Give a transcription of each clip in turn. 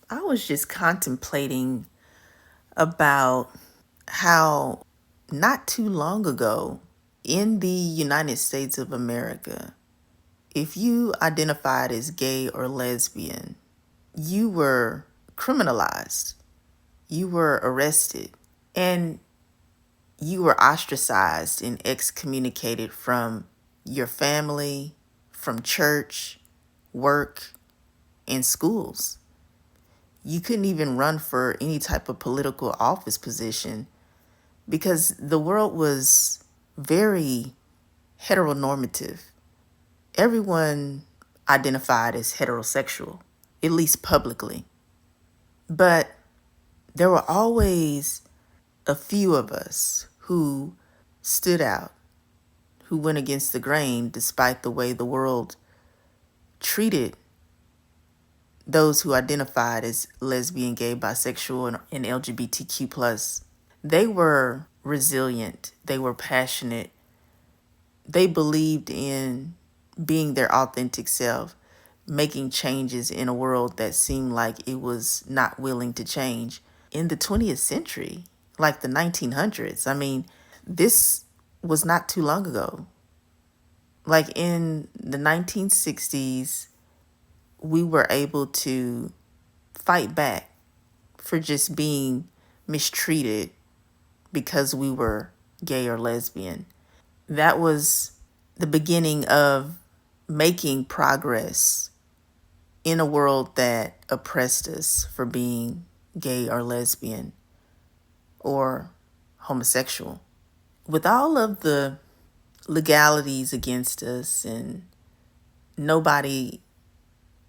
I was just contemplating about how not too long ago in the United States of America, if you identified as gay or lesbian, you were criminalized, you were arrested, and you were ostracized and excommunicated from your family, from church, work, and schools. You couldn't even run for any type of political office position because the world was very heteronormative. Everyone identified as heterosexual, at least publicly. But there were always a few of us who stood out, who went against the grain despite the way the world treated those who identified as lesbian, gay, bisexual, and LGBTQ plus. They were resilient. They were passionate. They believed in being their authentic self, making changes in a world that seemed like it was not willing to change. In the 20th century, like the 1900s, I mean, this was not too long ago. Like in the 1960s, we were able to fight back for just being mistreated because we were gay or lesbian. That was the beginning of making progress in a world that oppressed us for being gay or lesbian or homosexual. With all of the legalities against us and nobody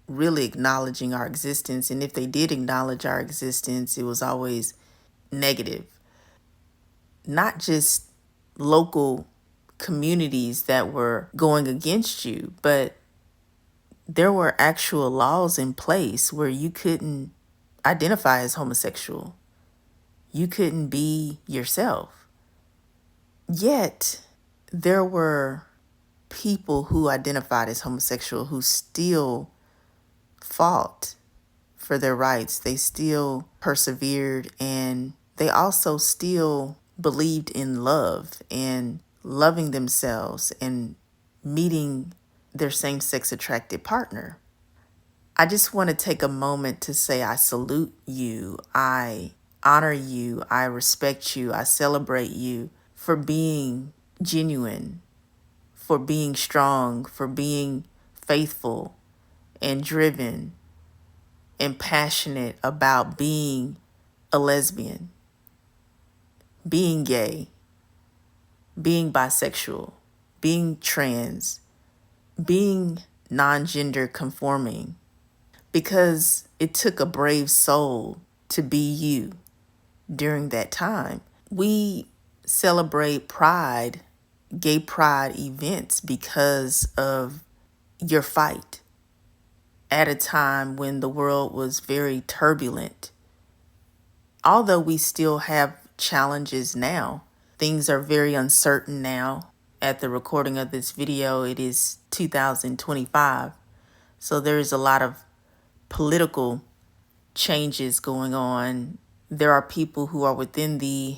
really acknowledging our existence, and if they did acknowledge our existence, it was always negative. Not just local communities that were going against you, but there were actual laws in place where you couldn't identify as homosexual. You couldn't be yourself. Yet, there were people who identified as homosexual who still fought for their rights. They still persevered, and they also still believed in love and loving themselves and meeting their same-sex attracted partner. I just want to take a moment to say I salute you, I honor you, I respect you, I celebrate you for being genuine, for being strong, for being faithful and driven and passionate about being a lesbian, being gay, being bisexual, being trans, being non-gender conforming, because it took a brave soul to be you during that time. We celebrate pride, gay pride events because of your fight at a time when the world was very turbulent. Although we still have challenges now, things are very uncertain now. At the recording of this video, it is 2025. So there is a lot of political changes going on. There are people who are within the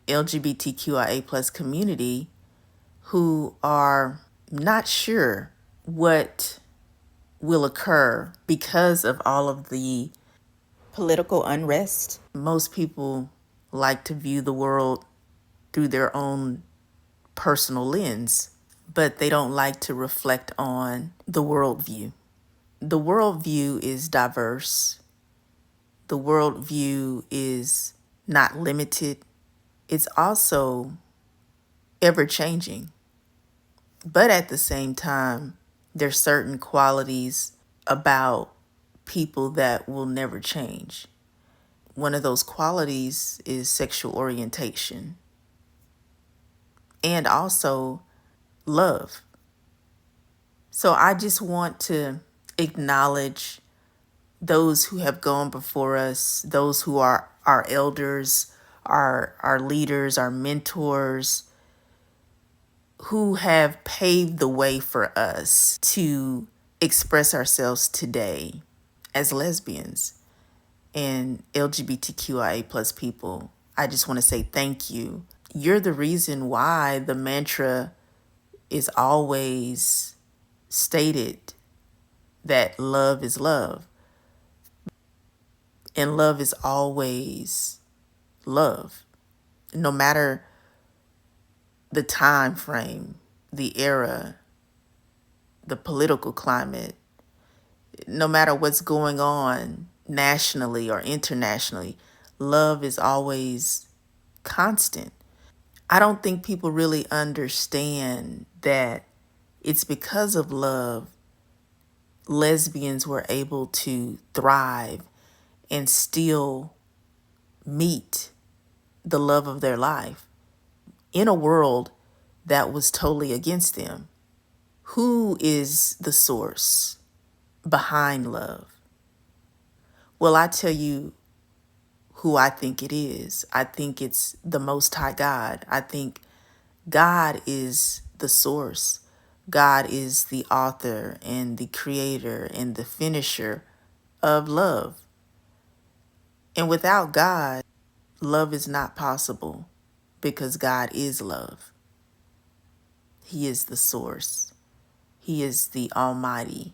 LGBTQIA plus community who are not sure what will occur because of all of the political unrest. Most people like to view the world through their own personal lens, but they don't like to reflect on the worldview. The worldview is diverse. The worldview is not limited. It's also ever-changing. But at the same time, there's certain qualities about people that will never change. One of those qualities is sexual orientation and also love. So I just want to acknowledge those who have gone before us, those who are our elders, our leaders, our mentors, who have paved the way for us to express ourselves today as lesbians. and LGBTQIA plus people, I just want to say thank you. You're the reason why the mantra is always stated that love is love, and love is always love, no matter the time frame, the era, the political climate, no matter what's going on nationally or internationally, love is always constant. I don't think people really understand that it's because of love lesbians were able to thrive and still meet the love of their life in a world that was totally against them. Who is the source behind love? Well, I tell you who I think it is. I think it's the Most High God. I think God is the source. God is the author and the creator and the finisher of love. And without God, love is not possible because God is love. He is the source. He is the Almighty.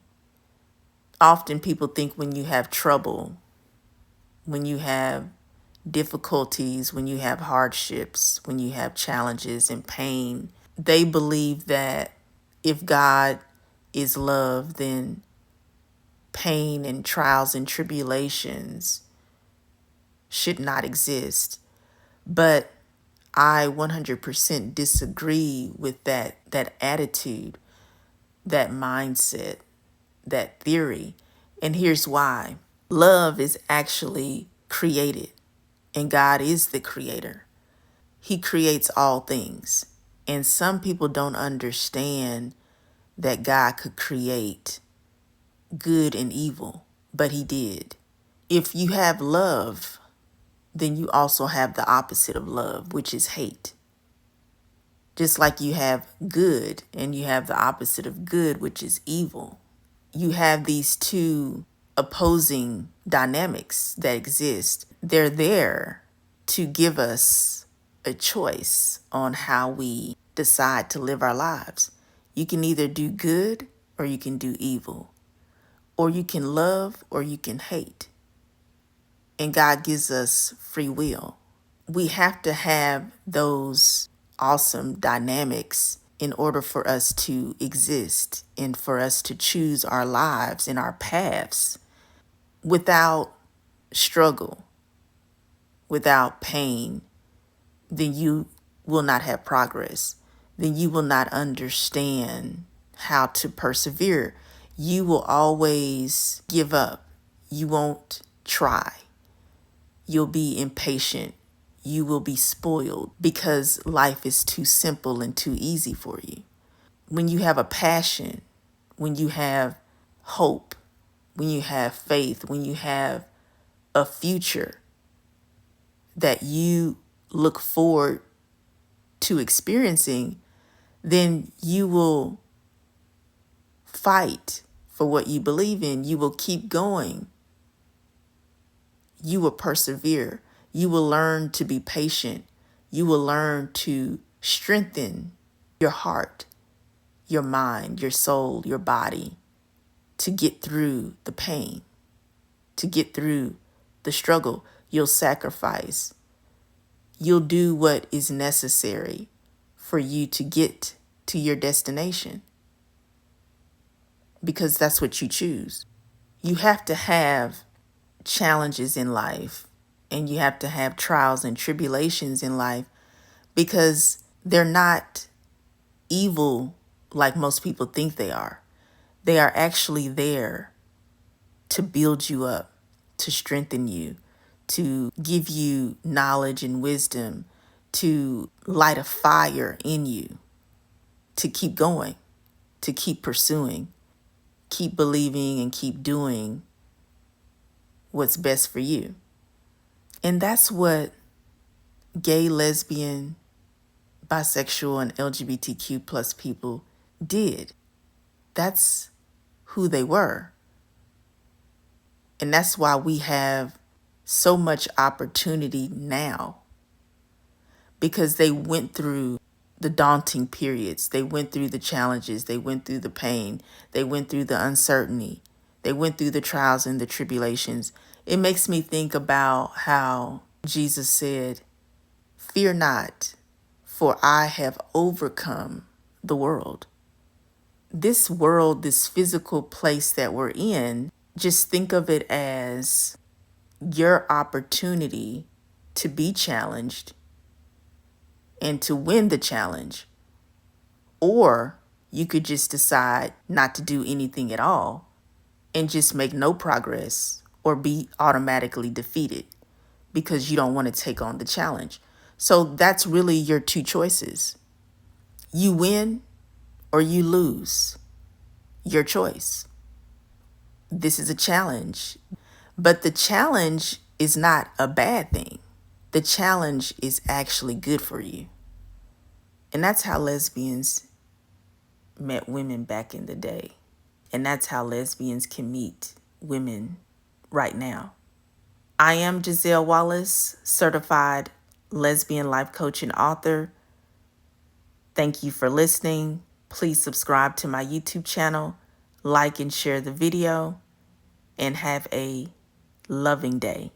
Often people think when you have trouble, when you have difficulties, when you have hardships, when you have challenges and pain, they believe that if God is love, then pain and trials and tribulations should not exist. But I 100% disagree with that attitude, that mindset, that theory. And here's why. Love is actually created, and God is the creator. He creates all things. And some people don't understand that God could create good and evil, but he did. If you have love, then you also have the opposite of love, which is hate. Just like you have good and you have the opposite of good, which is evil. You have these two opposing dynamics that exist. They're there to give us a choice on how we decide to live our lives. You can either do good or you can do evil, or you can love or you can hate. And God gives us free will. We have to have those awesome dynamics in order for us to exist and for us to choose our lives and our paths. Without struggle, without pain, then you will not have progress. Then you will not understand how to persevere. You will always give up. You won't try. You'll be impatient. You will be spoiled because life is too simple and too easy for you. When you have a passion, when you have hope, when you have faith, when you have a future that you look forward to experiencing, then you will fight for what you believe in. You will keep going. You will persevere. You will learn to be patient. You will learn to strengthen your heart, your mind, your soul, your body to get through the pain, to get through the struggle. You'll sacrifice. You'll do what is necessary for you to get to your destination because that's what you choose. You have to have challenges in life and you have to have trials and tribulations in life because they're not evil like most people think they are. They are actually there to build you up, to strengthen you, to give you knowledge and wisdom, to light a fire in you, to keep going, to keep pursuing, keep believing and keep doing what's best for you. And that's what gay, lesbian, bisexual, and LGBTQ plus people did. That's who they were. And that's why we have so much opportunity now because they went through the daunting periods. They went through the challenges. They went through the pain. They went through the uncertainty. They went through the trials and the tribulations. It makes me think about how Jesus said, "Fear not, for I have overcome the world." This world, this physical place that we're in, just think of it as your opportunity to be challenged and to win the challenge. Or you could just decide not to do anything at all and just make no progress or be automatically defeated because you don't want to take on the challenge. So that's really your two choices. You win or you lose. Your choice. This is a challenge, but the challenge is not a bad thing. The challenge is actually good for you. And that's how lesbians met women back in the day. And that's how lesbians can meet women right now. I am Giselle Wallace, certified lesbian life coach and author. Thank you for listening. Please subscribe to my YouTube channel, like and share the video, and have a loving day.